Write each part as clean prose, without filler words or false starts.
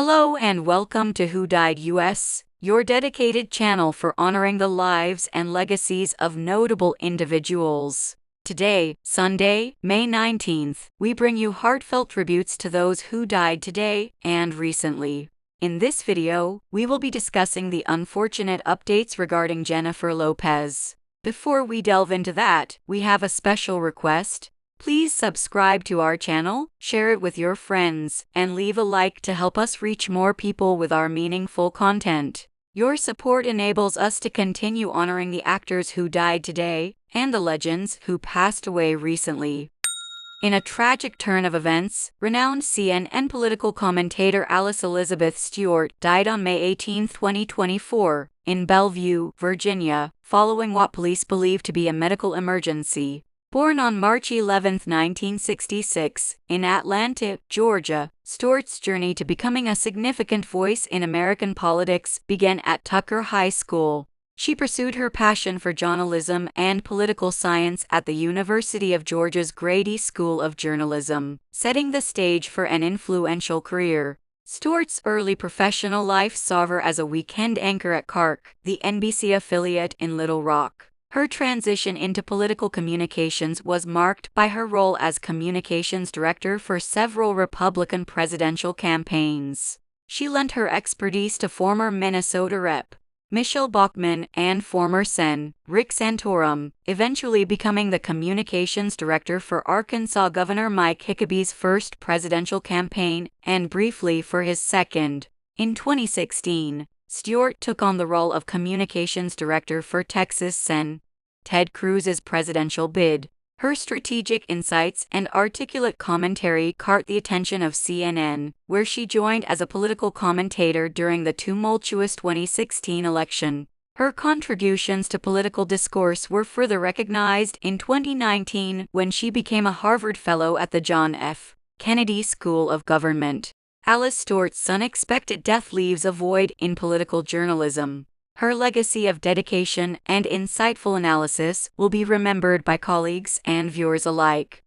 Hello and welcome to Who Died US, your dedicated channel for honoring the lives and legacies of notable individuals. Today, Sunday, May 19th, we bring you heartfelt tributes to those who died today and recently. In this video, we will be discussing the unfortunate updates regarding Jennifer Lopez. Before we delve into that, we have a special request. Please subscribe to our channel, share it with your friends, and leave a like to help us reach more people with our meaningful content. Your support enables us to continue honoring the actors who died today and the legends who passed away recently. In a tragic turn of events, renowned CNN political commentator Alice Elizabeth Stewart died on May 18, 2024, in Bellevue, Virginia, following what police believe to be a medical emergency. Born on March 11, 1966, in Atlanta, Georgia, Stewart's journey to becoming a significant voice in American politics began at Tucker High School. She pursued her passion for journalism and political science at the University of Georgia's Grady School of Journalism, setting the stage for an influential career. Stewart's early professional life saw her as a weekend anchor at KARK, the NBC affiliate in Little Rock. Her transition into political communications was marked by her role as communications director for several Republican presidential campaigns. She lent her expertise to former Minnesota Rep. Michelle Bachmann and former Sen. Rick Santorum, eventually becoming the communications director for Arkansas Governor Mike Huckabee's first presidential campaign and briefly for his second. In 2016, Stewart took on the role of communications director for Texas Sen. Ted Cruz's presidential bid. Her strategic insights and articulate commentary caught the attention of CNN, where she joined as a political commentator during the tumultuous 2016 election. Her contributions to political discourse were further recognized in 2019 when she became a Harvard Fellow at the John F. Kennedy School of Government. Alice Stewart's unexpected death leaves a void in political journalism. Her legacy of dedication and insightful analysis will be remembered by colleagues and viewers alike.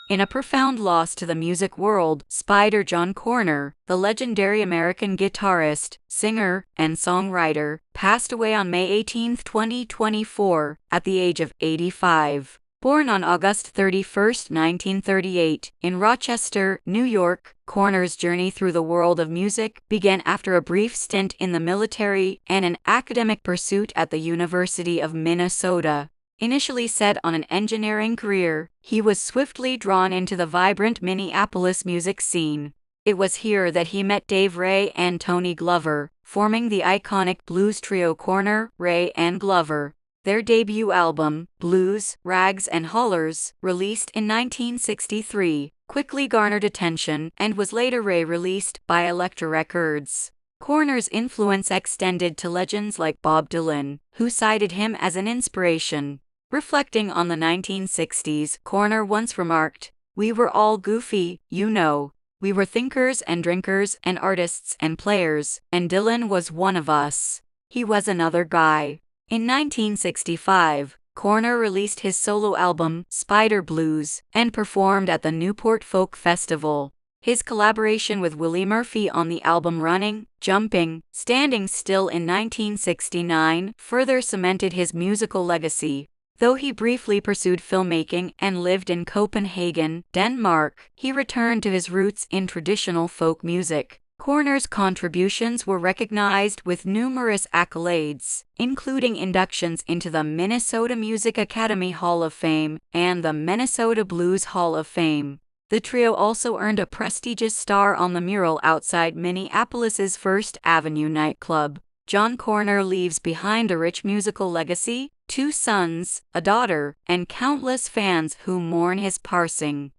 In a profound loss to the music world, Spider John Koerner, the legendary American guitarist, singer, and songwriter, passed away on May 18, 2024, at the age of 85. Born on August 31, 1938, in Rochester, New York, Koerner's journey through the world of music began after a brief stint in the military and an academic pursuit at the University of Minnesota. Initially set on an engineering career, he was swiftly drawn into the vibrant Minneapolis music scene. It was here that he met Dave Ray and Tony Glover, forming the iconic blues trio Koerner, Ray, and Glover. Their debut album, Blues, Rags and Hollers, released in 1963, quickly garnered attention and was later re-released by Elektra Records. Koerner's influence extended to legends like Bob Dylan, who cited him as an inspiration. Reflecting on the 1960s, Koerner once remarked, "We were all goofy, you know. We were thinkers and drinkers and artists and players, and Dylan was one of us. He was another guy." In 1965, Koerner released his solo album, Spider Blues, and performed at the Newport Folk Festival. His collaboration with Willie Murphy on the album Running, Jumping, Standing Still in 1969 further cemented his musical legacy. Though he briefly pursued filmmaking and lived in Copenhagen, Denmark, he returned to his roots in traditional folk music. Koerner's contributions were recognized with numerous accolades, including inductions into the Minnesota Music Academy Hall of Fame and the Minnesota Blues Hall of Fame. The trio also earned a prestigious star on the mural outside Minneapolis's First Avenue nightclub. John Koerner leaves behind a rich musical legacy, 2 sons, a daughter, and countless fans who mourn his passing.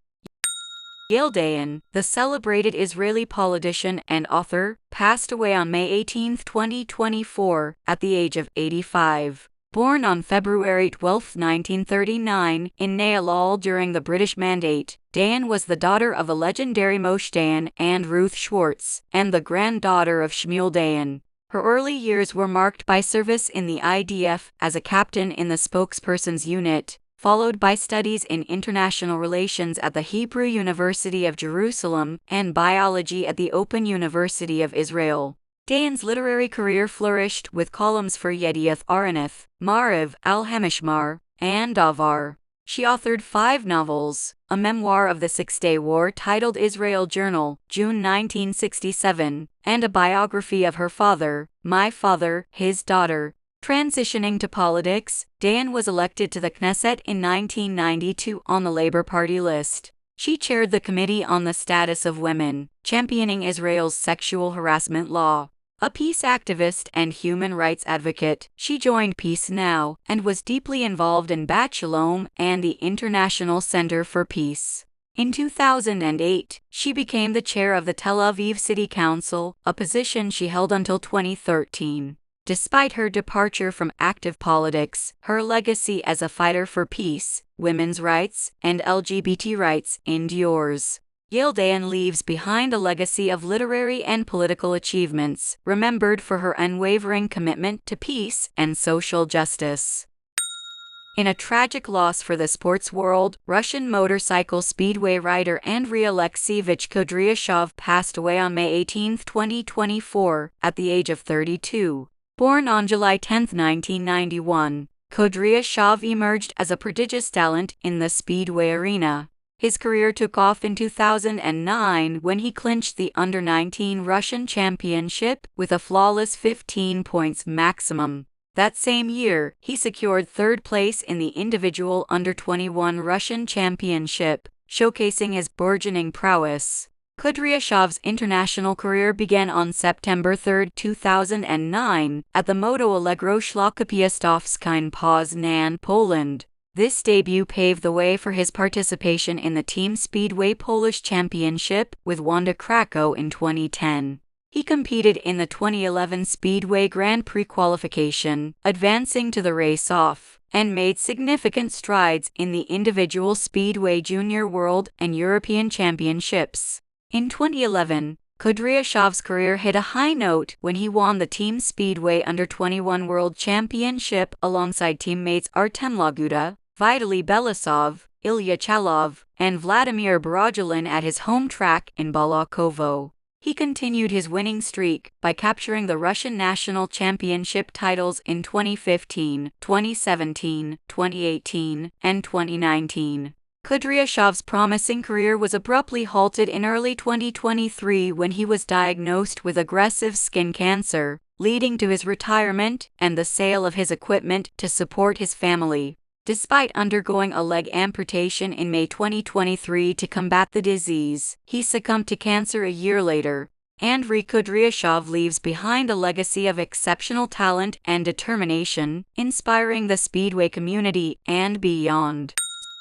Yael Dayan, the celebrated Israeli politician and author, passed away on May 18, 2024, at the age of 85. Born on February 12, 1939, in Nealal during the British Mandate, Dayan was the daughter of the legendary Moshe Dayan and Ruth Schwartz, and the granddaughter of Shmuel Dayan. Her early years were marked by service in the IDF as a captain in the spokesperson's unit, followed by studies in international relations at the Hebrew University of Jerusalem and biology at the Open University of Israel. Dayan's literary career flourished with columns for Yedioth Aharonoth, Maariv, Al-Hamishmar, and Davar. She authored 5 novels, a memoir of the Six-Day War titled Israel Journal, June 1967, and a biography of her father, My Father, His Daughter. Transitioning to politics, Dayan was elected to the Knesset in 1992 on the Labour Party list. She chaired the Committee on the Status of Women, championing Israel's sexual harassment law. A peace activist and human rights advocate, she joined Peace Now and was deeply involved in Bat Shalom and the International Center for Peace. In 2008, she became the chair of the Tel Aviv City Council, a position she held until 2013. Despite her departure from active politics, her legacy as a fighter for peace, women's rights, and LGBT rights endures. Yael Dayan leaves behind a legacy of literary and political achievements, remembered for her unwavering commitment to peace and social justice. In a tragic loss for the sports world, Russian motorcycle speedway rider Andrey Kudriashov passed away on May 18, 2024, at the age of 32. Born on July 10, 1991, Kudriashov emerged as a prodigious talent in the speedway arena. His career took off in 2009 when he clinched the Under-19 Russian Championship with a flawless 15 points maximum. That same year, he secured 3rd place in the individual Under-21 Russian Championship, showcasing his burgeoning prowess. Kudriashov's international career began on September 3, 2009, at the Moto Allegro Szlaka Piastowska in Poznan, Poland. This debut paved the way for his participation in the Team Speedway Polish Championship with Wanda Krakow in 2010. He competed in the 2011 Speedway Grand Prix qualification, advancing to the race-off, and made significant strides in the individual Speedway Junior World and European Championships. In 2011, Kudriashov's career hit a high note when he won the Team Speedway Under-21 World Championship alongside teammates Artem Laguda, Vitaly Belousov, Ilya Chalov, and Vladimir Borodulin at his home track in Balakovo. He continued his winning streak by capturing the Russian national championship titles in 2015, 2017, 2018, and 2019. Kudriashov's promising career was abruptly halted in early 2023 when he was diagnosed with aggressive skin cancer, leading to his retirement and the sale of his equipment to support his family. Despite undergoing a leg amputation in May 2023 to combat the disease, he succumbed to cancer a year later. Andrey Kudriashov leaves behind a legacy of exceptional talent and determination, inspiring the speedway community and beyond.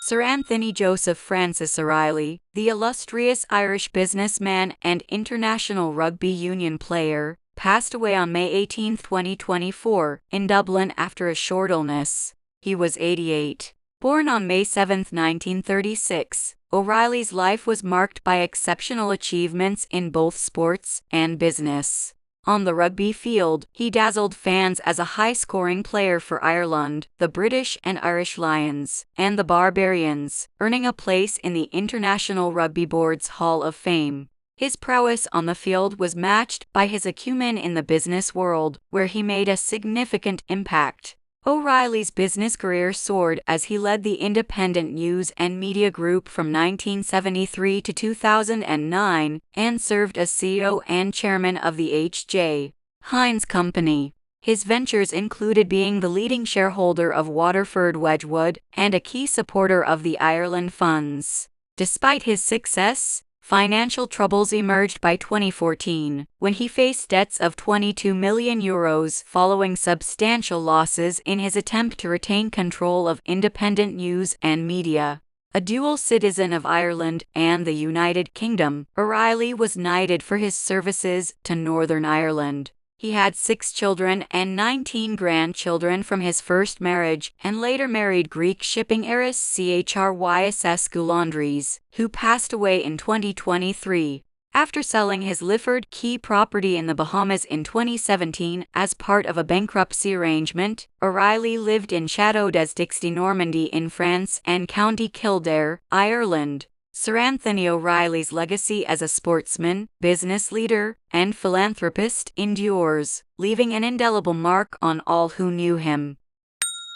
Sir Anthony Joseph Francis O'Reilly, the illustrious Irish businessman and international rugby union player, passed away on May 18, 2024, in Dublin after a short illness. He was 88. Born on May 7, 1936, O'Reilly's life was marked by exceptional achievements in both sports and business. On the rugby field, he dazzled fans as a high-scoring player for Ireland, the British and Irish Lions, and the Barbarians, earning a place in the International Rugby Board's Hall of Fame. His prowess on the field was matched by his acumen in the business world, where he made a significant impact. O'Reilly's business career soared as he led the Independent News and Media Group from 1973 to 2009 and served as CEO and chairman of the H.J. Heinz Company. His ventures included being the leading shareholder of Waterford Wedgwood and a key supporter of the Ireland Funds. Despite his success, financial troubles emerged by 2014, when he faced debts of €22 million following substantial losses in his attempt to retain control of independent news and media. A dual citizen of Ireland and the United Kingdom, O'Reilly was knighted for his services to Northern Ireland. He had 6 children and 19 grandchildren from his first marriage and later married Greek shipping heiress Chrysses Goulandris, who passed away in 2023. After selling his Lifford Key property in the Bahamas in 2017 as part of a bankruptcy arrangement, O'Reilly lived in Château des Dixie, Normandy in France and County Kildare, Ireland. Sir Anthony O'Reilly's legacy as a sportsman, business leader, and philanthropist endures, leaving an indelible mark on all who knew him.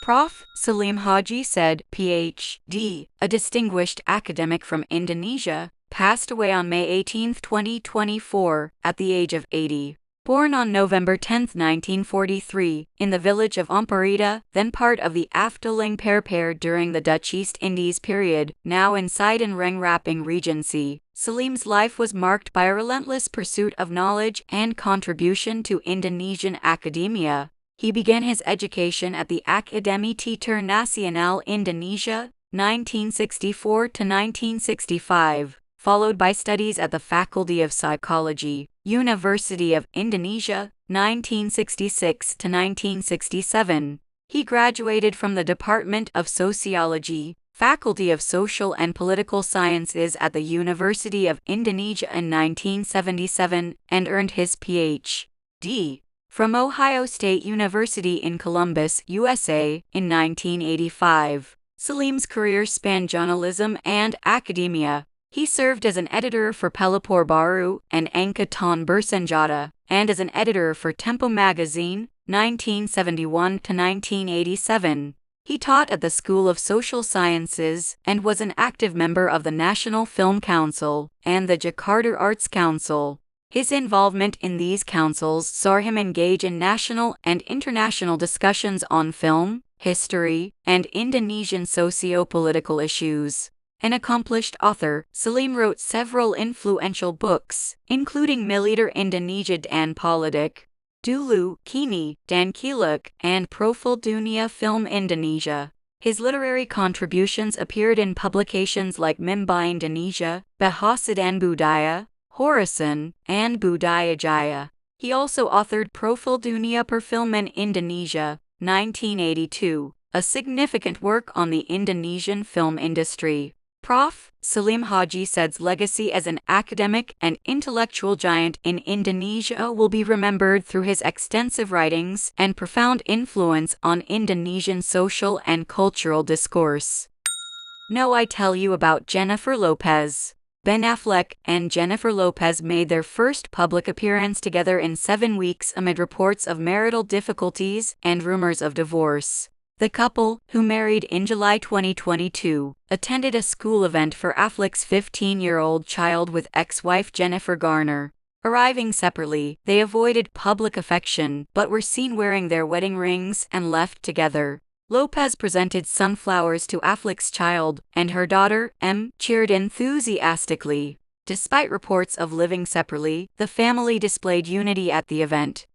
Prof. Salim Haji said, Ph.D., a distinguished academic from Indonesia, passed away on May 18, 2024, at the age of 80. Born on November 10, 1943, in the village of Amparita, then part of the Afdeling Perper during the Dutch East Indies period, now in Sidon Ring-Rapping Regency, Salim's life was marked by a relentless pursuit of knowledge and contribution to Indonesian academia. He began his education at the Academie Teater Nasional Indonesia, 1964 to 1965. Followed by studies at the Faculty of Psychology, University of Indonesia, 1966 to 1967. He graduated from the Department of Sociology, Faculty of Social and Political Sciences at the University of Indonesia in 1977 and earned his Ph.D. from Ohio State University in Columbus, USA, in 1985. Salim's career spanned journalism and academia. He served as an editor for Pelopor Baru and Angkatan Bersenjata, and as an editor for Tempo magazine, 1971 to 1987. He taught at the School of Social Sciences and was an active member of the National Film Council and the Jakarta Arts Council. His involvement in these councils saw him engage in national and international discussions on film, history, and Indonesian socio-political issues. An accomplished author, Salim wrote several influential books, including Militer Indonesia dan Politik, Dulu, Kini, dan Kiluk, and Profil Dunia Film Indonesia. His literary contributions appeared in publications like Mimba Indonesia, Bahasa dan Budaya, Horizon, and Budaya Jaya. He also authored Profil Dunia Perfilman Indonesia, 1982, a significant work on the Indonesian film industry. Prof. Salim Haji said's legacy as an academic and intellectual giant in Indonesia will be remembered through his extensive writings and profound influence on Indonesian social and cultural discourse. Now I tell you about Jennifer Lopez. Ben Affleck and Jennifer Lopez made their first public appearance together in 7 weeks amid reports of marital difficulties and rumors of divorce. The couple, who married in July 2022, attended a school event for Affleck's 15-year-old child with ex-wife Jennifer Garner. Arriving separately, they avoided public affection but were seen wearing their wedding rings and left together. Lopez presented sunflowers to Affleck's child, and her daughter, M, cheered enthusiastically. Despite reports of living separately, the family displayed unity at the event.